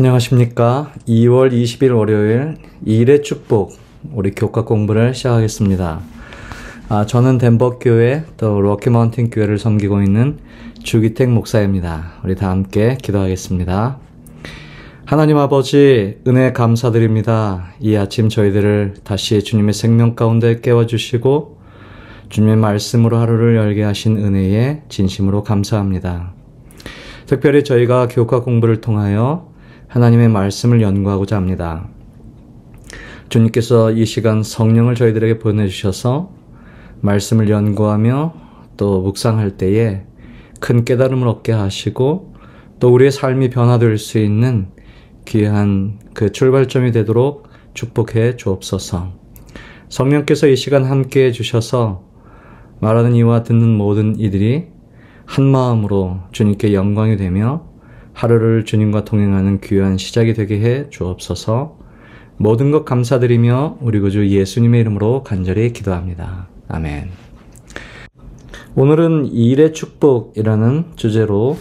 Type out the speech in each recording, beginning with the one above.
안녕하십니까. 2월 20일 월요일 2일의 축복 우리 교과 공부를 시작하겠습니다. 저는 덴버교회 또 로키마운틴 교회를 섬기고 있는 주기택 목사입니다. 우리 다 함께 기도하겠습니다. 하나님 아버지 은혜 감사드립니다. 이 아침 저희들을 다시 주님의 생명 가운데 깨워주시고 주님의 말씀으로 하루를 열게 하신 은혜에 진심으로 감사합니다. 특별히 저희가 교과 공부를 통하여 하나님의 말씀을 연구하고자 합니다. 주님께서 이 시간 성령을 저희들에게 보내주셔서 말씀을 연구하며 또 묵상할 때에 큰 깨달음을 얻게 하시고 또 우리의 삶이 변화될 수 있는 귀한 그 출발점이 되도록 축복해 주옵소서. 성령께서 이 시간 함께 해주셔서 말하는 이와 듣는 모든 이들이 한 마음으로 주님께 영광이 되며 하루를 주님과 동행하는 귀한 시작이 되게 해 주옵소서. 모든 것 감사드리며 우리 구주 예수님의 이름으로 간절히 기도합니다. 아멘. 오늘은 일의 축복이라는 주제로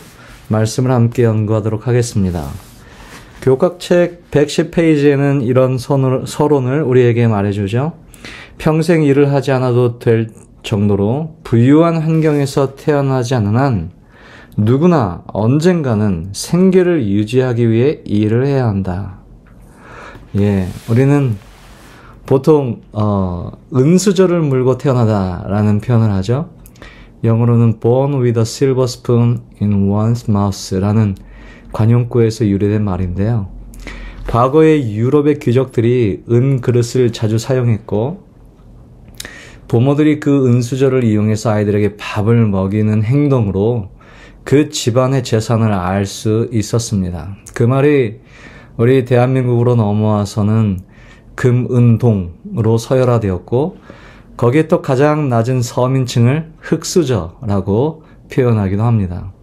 말씀을 함께 연구하도록 하겠습니다. 교각책 110페이지에는 이런 서론을 우리에게 말해주죠. 평생 일을 하지 않아도 될 정도로 부유한 환경에서 태어나지 않은 한 누구나 언젠가는 생계를 유지하기 위해 일을 해야 한다. 우리는 보통 은수저를 물고 태어나다라는 표현을 하죠. 영어로는 born with a silver spoon in one's mouth라는 관용구에서 유래된 말인데요. 과거의 유럽의 귀족들이 은 그릇을 자주 사용했고 부모들이 그 은수저를 이용해서 아이들에게 밥을 먹이는 행동으로 그 집안의 재산을 알 수 있었습니다. 그 말이 우리 대한민국으로 넘어와서는 금은동으로 서열화되었고 거기에 또 가장 낮은 서민층을 흙수저라고 표현하기도 합니다.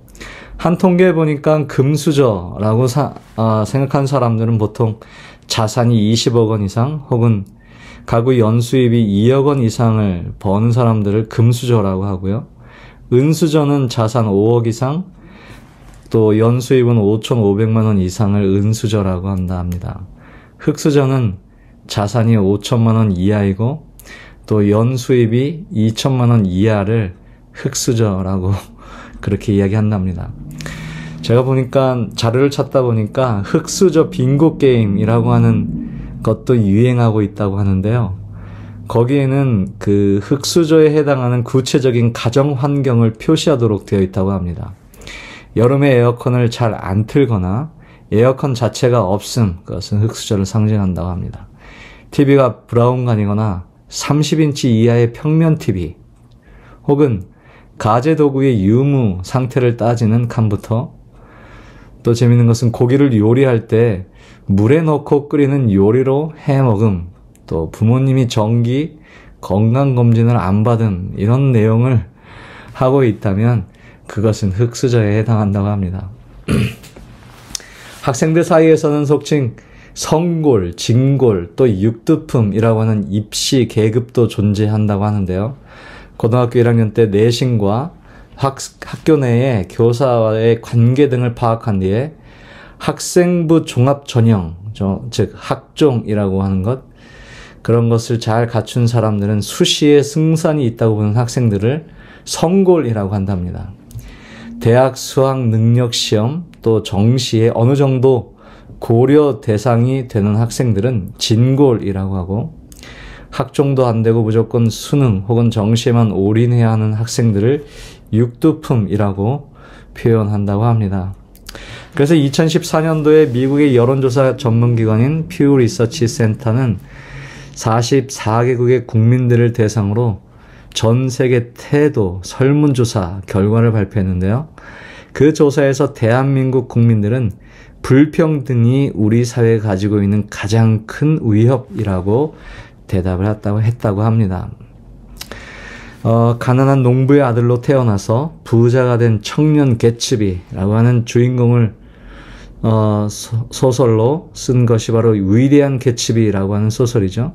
한 통계에 보니까 금수저라고 생각한 사람들은 보통 자산이 20억 원 이상 혹은 가구 연수입이 2억 원 이상을 버는 사람들을 금수저라고 하고요. 은수저는 자산 5억 이상, 또 연수입은 5,500만 원 이상을 은수저라고 한다 합니다. 흙수저는 자산이 5천만 원 이하이고 또 연수입이 2천만 원 이하를 흙수저라고 그렇게 이야기한답니다. 제가 보니까 자료를 찾다 보니까 흙수저 빙고 게임이라고 하는 것도 유행하고 있다고 하는데요. 거기에는 그 흙수저에 해당하는 구체적인 가정 환경을 표시하도록 되어 있다고 합니다. 여름에 에어컨을 잘 안 틀거나 에어컨 자체가 없음, 그것은 흙수저를 상징한다고 합니다. TV가 브라운관이거나 30인치 이하의 평면 TV 혹은 가제도구의 유무 상태를 따지는 칸부터 또 재밌는 것은 고기를 요리할 때 물에 넣고 끓이는 요리로 해먹음, 또 부모님이 정기 건강검진을 안 받은 이런 내용을 하고 있다면 그것은 흙수저에 해당한다고 합니다. 학생들 사이에서는 속칭 성골, 진골, 또 육두품이라고 하는 입시 계급도 존재한다고 하는데요. 고등학교 1학년 때 내신과 학교 내의 교사와의 관계 등을 파악한 뒤에 학생부 종합전형, 즉 학종이라고 하는 것, 그런 것을 잘 갖춘 사람들은 수시에 승산이 있다고 보는 학생들을 성골이라고 한답니다. 대학 수학 능력 시험 또 정시에 어느 정도 고려 대상이 되는 학생들은 진골이라고 하고 학종도 안 되고 무조건 수능 혹은 정시에만 올인해야 하는 학생들을 육두품이라고 표현한다고 합니다. 그래서 2014년도에 미국의 여론조사 전문기관인 퓨 리서치 센터는 44개국의 국민들을 대상으로 전 세계 태도 설문조사 결과를 발표했는데요. 그 조사에서 대한민국 국민들은 불평등이 우리 사회에 가지고 있는 가장 큰 위협이라고 대답을 했다고 합니다. 가난한 농부의 아들로 태어나서 부자가 된 청년 개츠비라고 하는 주인공을 소설로 쓴 것이 바로 위대한 개츠비라고 하는 소설이죠.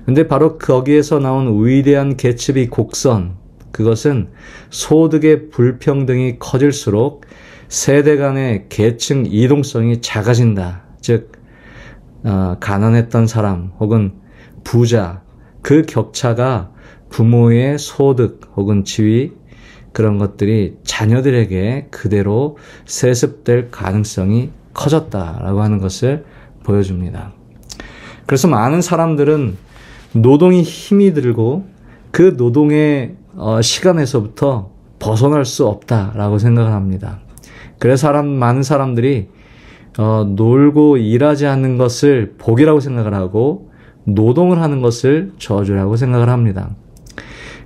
근데 바로 거기에서 나온 위대한 개츠비 곡선, 그것은 소득의 불평등이 커질수록 세대 간의 계층 이동성이 작아진다, 즉 가난했던 사람 혹은 부자, 그 격차가 부모의 소득 혹은 지위 그런 것들이 자녀들에게 그대로 세습될 가능성이 커졌다라고 하는 것을 보여줍니다. 그래서 많은 사람들은 노동이 힘이 들고 그 노동의 시간에서부터 벗어날 수 없다라고 생각을 합니다. 그래서 많은 사람들이 놀고 일하지 않는 것을 복이라고 생각을 하고 노동을 하는 것을 저주라고 생각을 합니다.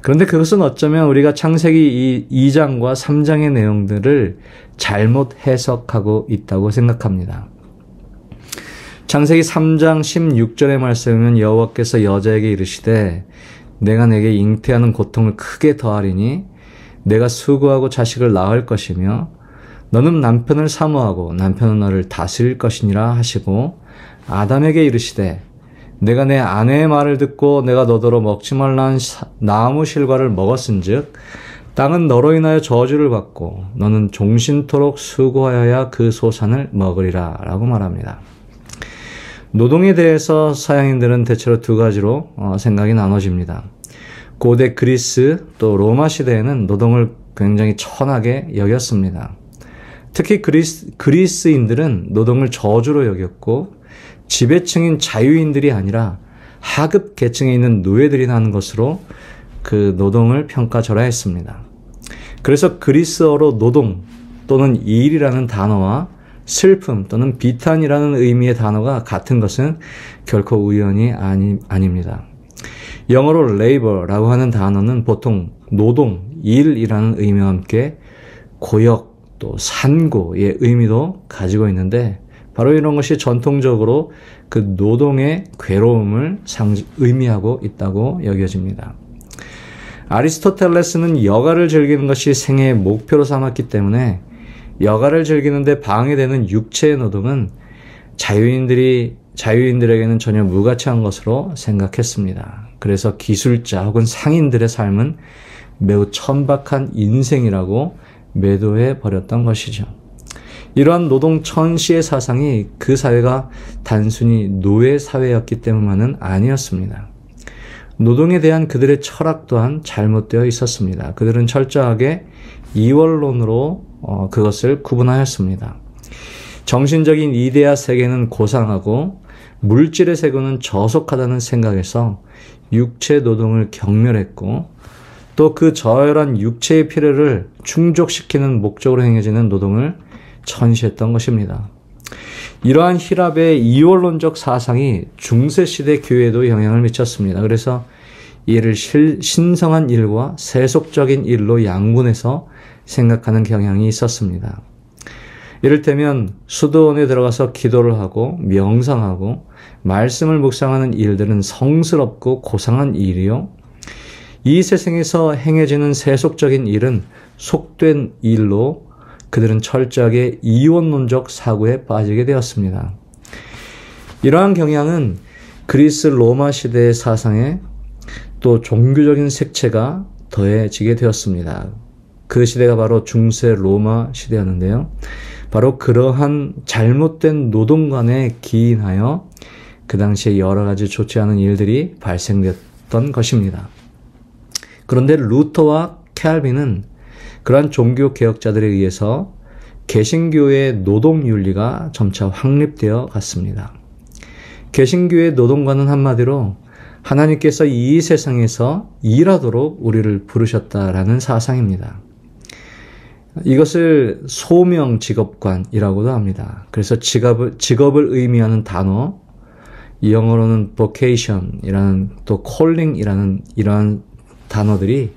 그런데 그것은 어쩌면 우리가 창세기 2장과 3장의 내용들을 잘못 해석하고 있다고 생각합니다. 창세기 3장 16절의 말씀은 여호와께서 여자에게 이르시되 내가 내게 잉태하는 고통을 크게 더하리니 내가 수고하고 자식을 낳을 것이며 너는 남편을 사모하고 남편은 너를 다스릴 것이니라 하시고 아담에게 이르시되 내가 내 아내의 말을 듣고 내가 너더러 먹지 말라 한 나무 실과를 먹었은즉 땅은 너로 인하여 저주를 받고 너는 종신토록 수고하여야 그 소산을 먹으리라 라고 말합니다. 노동에 대해서 서양인들은 대체로 두 가지로 생각이 나눠집니다. 고대 그리스 또 로마 시대에는 노동을 굉장히 천하게 여겼습니다. 특히 그리스인들은 노동을 저주로 여겼고 지배층인 자유인들이 아니라 하급 계층에 있는 노예들이 하는 것으로 그 노동을 평가절하했습니다. 그래서 그리스어로 노동 또는 일이라는 단어와 슬픔 또는 비탄이라는 의미의 단어가 같은 것은 결코 우연이 아닙니다. 영어로 labor라고 하는 단어는 보통 노동, 일이라는 의미와 함께 고역 또 산고의 의미도 가지고 있는데 바로 이런 것이 전통적으로 그 노동의 괴로움을 의미하고 있다고 여겨집니다. 아리스토텔레스는 여가를 즐기는 것이 생애의 목표로 삼았기 때문에 여가를 즐기는데 방해되는 육체의 노동은 자유인들에게는 전혀 무가치한 것으로 생각했습니다. 그래서 기술자 혹은 상인들의 삶은 매우 천박한 인생이라고 매도해 버렸던 것이죠. 이러한 노동 천시의 사상이 그 사회가 단순히 노예 사회였기 때문만은 아니었습니다. 노동에 대한 그들의 철학 또한 잘못되어 있었습니다. 그들은 철저하게 이원론으로 그것을 구분하였습니다. 정신적인 이데아 세계는 고상하고 물질의 세계는 저속하다는 생각에서 육체 노동을 경멸했고 또 그 저열한 육체의 필요를 충족시키는 목적으로 행해지는 노동을 천시했던 것입니다. 이러한 힐압의 이원론적 사상이 중세시대 교회에도 영향을 미쳤습니다. 그래서 이를 신성한 일과 세속적인 일로 양분해서 생각하는 경향이 있었습니다. 이를테면 수도원에 들어가서 기도를 하고 명상하고 말씀을 묵상하는 일들은 성스럽고 고상한 일이요. 이 세상에서 행해지는 세속적인 일은 속된 일로 그들은 철저하게 이원론적 사고에 빠지게 되었습니다. 이러한 경향은 그리스 로마 시대의 사상에 또 종교적인 색채가 더해지게 되었습니다. 그 시대가 바로 중세 로마 시대였는데요. 바로 그러한 잘못된 노동관에 기인하여 그 당시에 여러 가지 좋지 않은 일들이 발생됐던 것입니다. 그런데 루터와 캘빈은 그러한 종교 개혁자들에 의해서 개신교의 노동윤리가 점차 확립되어 갔습니다. 개신교의 노동관은 한마디로 하나님께서 이 세상에서 일하도록 우리를 부르셨다라는 사상입니다. 이것을 소명 직업관이라고도 합니다. 그래서 직업을 의미하는 단어, 영어로는 vocation이라는 또 calling이라는 이러한 단어들이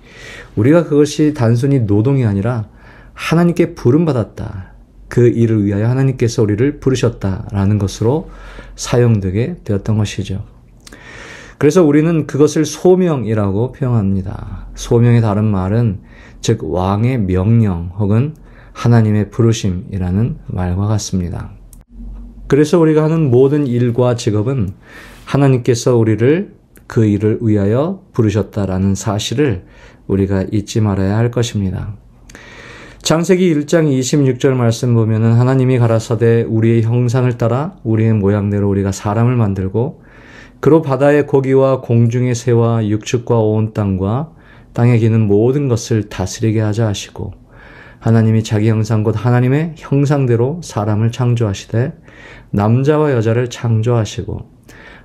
우리가 그것이 단순히 노동이 아니라 하나님께 부름받았다. 그 일을 위하여 하나님께서 우리를 부르셨다라는 것으로 사용되게 되었던 것이죠. 그래서 우리는 그것을 소명이라고 표현합니다. 소명의 다른 말은 즉 왕의 명령 혹은 하나님의 부르심이라는 말과 같습니다. 그래서 우리가 하는 모든 일과 직업은 하나님께서 우리를 그 일을 위하여 부르셨다라는 사실을 우리가 잊지 말아야 할 것입니다. 창세기 1장 26절 말씀 보면은 하나님이 가라사대 우리의 형상을 따라 우리의 모양대로 우리가 사람을 만들고 그로 바다의 고기와 공중의 새와 육축과 온 땅과 땅에 기는 모든 것을 다스리게 하자 하시고 하나님이 자기 형상 곧 하나님의 형상대로 사람을 창조하시되 남자와 여자를 창조하시고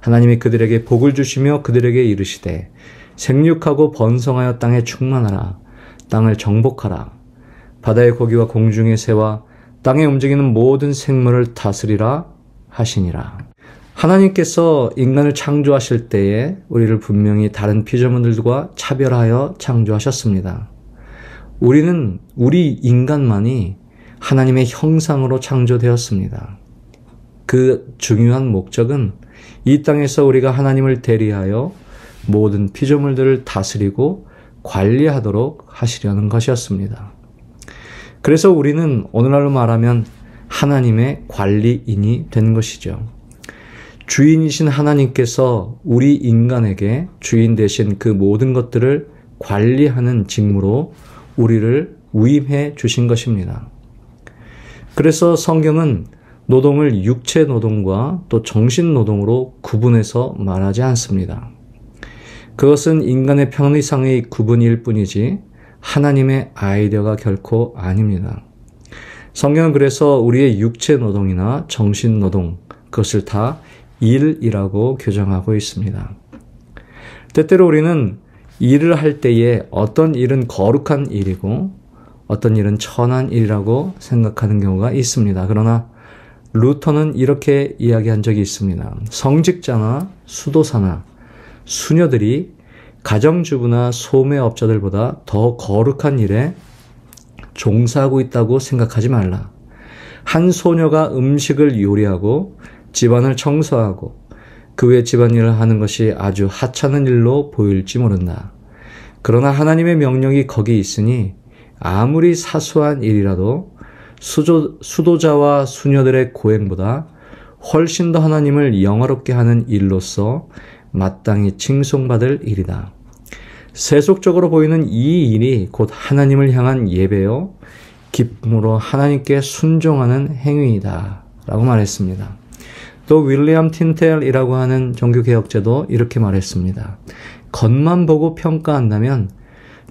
하나님이 그들에게 복을 주시며 그들에게 이르시되 생육하고 번성하여 땅에 충만하라 땅을 정복하라 바다의 고기와 공중의 새와 땅에 움직이는 모든 생물을 다스리라 하시니라. 하나님께서 인간을 창조하실 때에 우리를 분명히 다른 피조물들과 차별하여 창조하셨습니다. 우리 인간만이 하나님의 형상으로 창조되었습니다. 그 중요한 목적은 이 땅에서 우리가 하나님을 대리하여 모든 피조물들을 다스리고 관리하도록 하시려는 것이었습니다. 그래서 우리는 오늘날로 말하면 하나님의 관리인이 된 것이죠. 주인이신 하나님께서 우리 인간에게 주인 대신 그 모든 것들을 관리하는 직무로 우리를 위임해 주신 것입니다. 그래서 성경은 노동을 육체 노동과 또 정신 노동으로 구분해서 말하지 않습니다. 그것은 인간의 편의상의 구분일 뿐이지 하나님의 아이디어가 결코 아닙니다. 성경은 그래서 우리의 육체 노동이나 정신 노동, 그것을 다 일이라고 규정하고 있습니다. 때때로 우리는 일을 할 때에 어떤 일은 거룩한 일이고 어떤 일은 천한 일이라고 생각하는 경우가 있습니다. 그러나 루터는 이렇게 이야기한 적이 있습니다. 성직자나 수도사나 수녀들이 가정주부나 소매업자들보다 더 거룩한 일에 종사하고 있다고 생각하지 말라. 한 소녀가 음식을 요리하고 집안을 청소하고 그 외 집안일을 하는 것이 아주 하찮은 일로 보일지 모른다. 그러나 하나님의 명령이 거기 있으니 아무리 사소한 일이라도 수도자와 수녀들의 고행보다 훨씬 더 하나님을 영화롭게 하는 일로서 마땅히 칭송받을 일이다. 세속적으로 보이는 이 일이 곧 하나님을 향한 예배요 기쁨으로 하나님께 순종하는 행위이다 라고 말했습니다. 또 윌리엄 틴텔이라고 하는 종교개혁자도 이렇게 말했습니다. 겉만 보고 평가한다면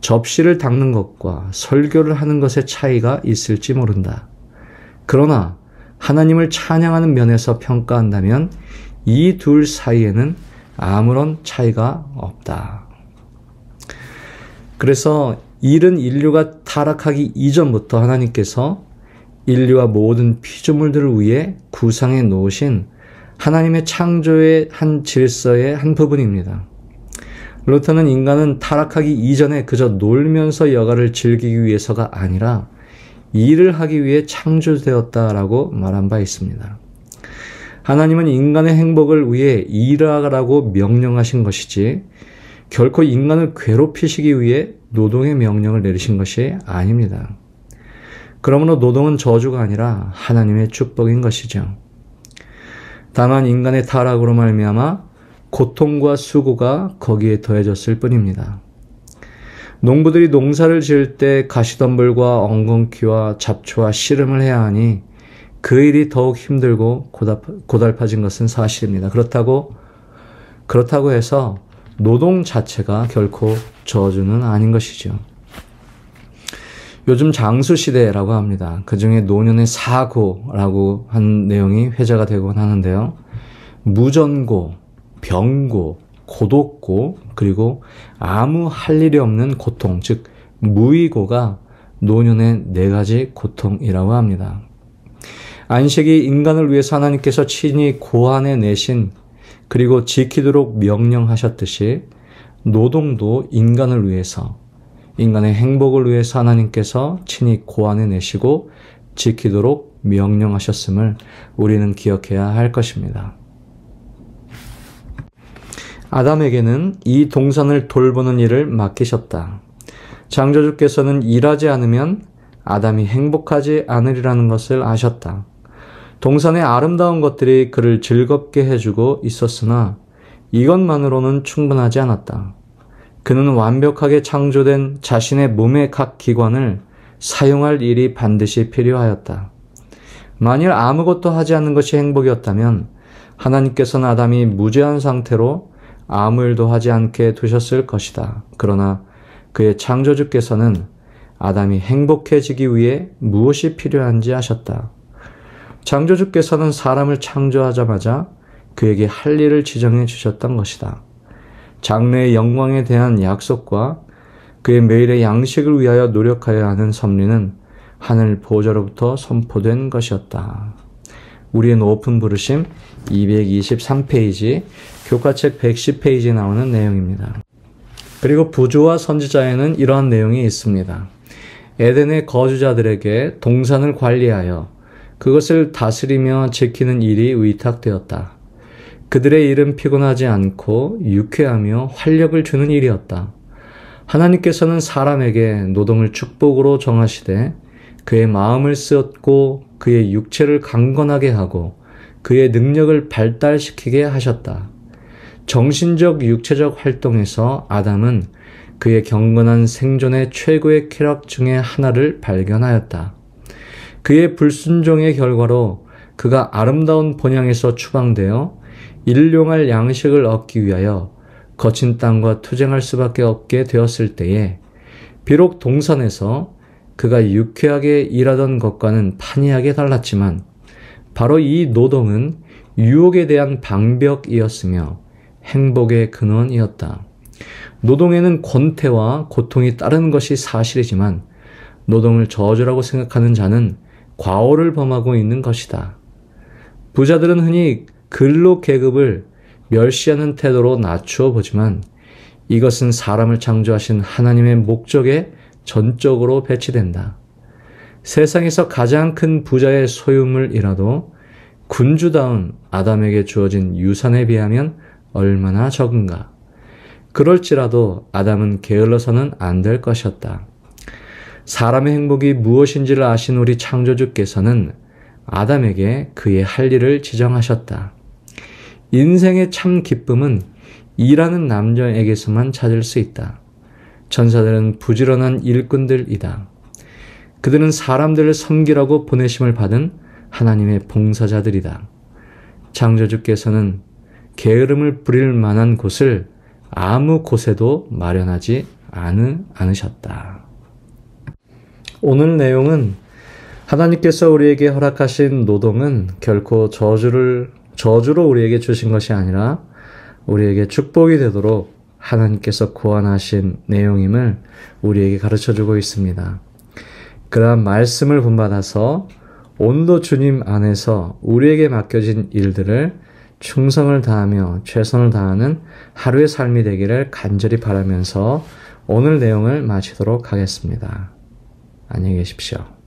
접시를 닦는 것과 설교를 하는 것의 차이가 있을지 모른다. 그러나 하나님을 찬양하는 면에서 평가한다면 이 둘 사이에는 아무런 차이가 없다. 그래서 일은 인류가 타락하기 이전부터 하나님께서 인류와 모든 피조물들을 위해 구상해 놓으신 하나님의 창조의 한 질서의 한 부분입니다. 루터는 인간은 타락하기 이전에 그저 놀면서 여가를 즐기기 위해서가 아니라 일을 하기 위해 창조되었다라고 말한 바 있습니다. 하나님은 인간의 행복을 위해 일하라고 명령하신 것이지 결코 인간을 괴롭히시기 위해 노동의 명령을 내리신 것이 아닙니다. 그러므로 노동은 저주가 아니라 하나님의 축복인 것이죠. 다만 인간의 타락으로 말미암아 고통과 수고가 거기에 더해졌을 뿐입니다. 농부들이 농사를 지을 때 가시덤불과 엉겅퀴와 잡초와 씨름을 해야 하니 그 일이 더욱 힘들고 고달파진 것은 사실입니다. 그렇다고 해서 노동 자체가 결코 저주는 아닌 것이죠. 요즘 장수시대라고 합니다. 그 중에 노년의 사고라고 한 내용이 회자가 되곤 하는데요. 무전고, 병고, 고독고, 그리고 아무 할 일이 없는 고통, 즉 무의고가 노년의 4가지 고통이라고 합니다. 안식이 인간을 위해서 하나님께서 친히 고안해 내신 그리고 지키도록 명령하셨듯이 노동도 인간을 위해서 인간의 행복을 위해서 하나님께서 친히 고안해 내시고 지키도록 명령하셨음을 우리는 기억해야 할 것입니다. 아담에게는 이 동산을 돌보는 일을 맡기셨다. 창조주께서는 일하지 않으면 아담이 행복하지 않으리라는 것을 아셨다. 동산의 아름다운 것들이 그를 즐겁게 해주고 있었으나 이것만으로는 충분하지 않았다. 그는 완벽하게 창조된 자신의 몸의 각 기관을 사용할 일이 반드시 필요하였다. 만일 아무것도 하지 않는 것이 행복이었다면 하나님께서는 아담이 무죄한 상태로 아무 일도 하지 않게 두셨을 것이다. 그러나 그의 창조주께서는 아담이 행복해지기 위해 무엇이 필요한지 아셨다. 창조주께서는 사람을 창조하자마자 그에게 할 일을 지정해 주셨던 것이다. 장래의 영광에 대한 약속과 그의 매일의 양식을 위하여 노력하여야 하는 섭리는 하늘 보좌로부터 선포된 것이었다. 우리의 높은 부르심 223페이지, 교과책 110페이지에 나오는 내용입니다. 그리고 부조와 선지자에는 이러한 내용이 있습니다. 에덴의 거주자들에게 동산을 관리하여 그것을 다스리며 지키는 일이 위탁되었다. 그들의 일은 피곤하지 않고 유쾌하며 활력을 주는 일이었다. 하나님께서는 사람에게 노동을 축복으로 정하시되 그의 마음을 쓰었고 그의 육체를 강건하게 하고 그의 능력을 발달시키게 하셨다. 정신적, 육체적 활동에서 아담은 그의 경건한 생존의 최고의 쾌락 중에 하나를 발견하였다. 그의 불순종의 결과로 그가 아름다운 본향에서 추방되어 일용할 양식을 얻기 위하여 거친 땅과 투쟁할 수밖에 없게 되었을 때에 비록 동산에서 그가 유쾌하게 일하던 것과는 판이하게 달랐지만 바로 이 노동은 유혹에 대한 방벽이었으며 행복의 근원이었다. 노동에는 권태와 고통이 따르는 것이 사실이지만 노동을 저주라고 생각하는 자는 과오를 범하고 있는 것이다. 부자들은 흔히 근로 계급을 멸시하는 태도로 낮추어 보지만 이것은 사람을 창조하신 하나님의 목적에 전적으로 배치된다. 세상에서 가장 큰 부자의 소유물이라도 군주다운 아담에게 주어진 유산에 비하면 얼마나 적은가. 그럴지라도 아담은 게을러서는 안 될 것이었다. 사람의 행복이 무엇인지를 아신 우리 창조주께서는 아담에게 그의 할 일을 지정하셨다. 인생의 참 기쁨은 일하는 남자에게서만 찾을 수 있다. 천사들은 부지런한 일꾼들이다. 그들은 사람들을 섬기라고 보내심을 받은 하나님의 봉사자들이다. 창조주께서는 게으름을 부릴 만한 곳을 아무 곳에도 마련하지 않으셨다. 오늘 내용은 하나님께서 우리에게 허락하신 노동은 결코 저주로 우리에게 주신 것이 아니라 우리에게 축복이 되도록 하나님께서 고안하신 내용임을 우리에게 가르쳐주고 있습니다. 그러한 말씀을 본받아서 온도 주님 안에서 우리에게 맡겨진 일들을 충성을 다하며 최선을 다하는 하루의 삶이 되기를 간절히 바라면서 오늘 내용을 마치도록 하겠습니다. 안녕히 계십시오.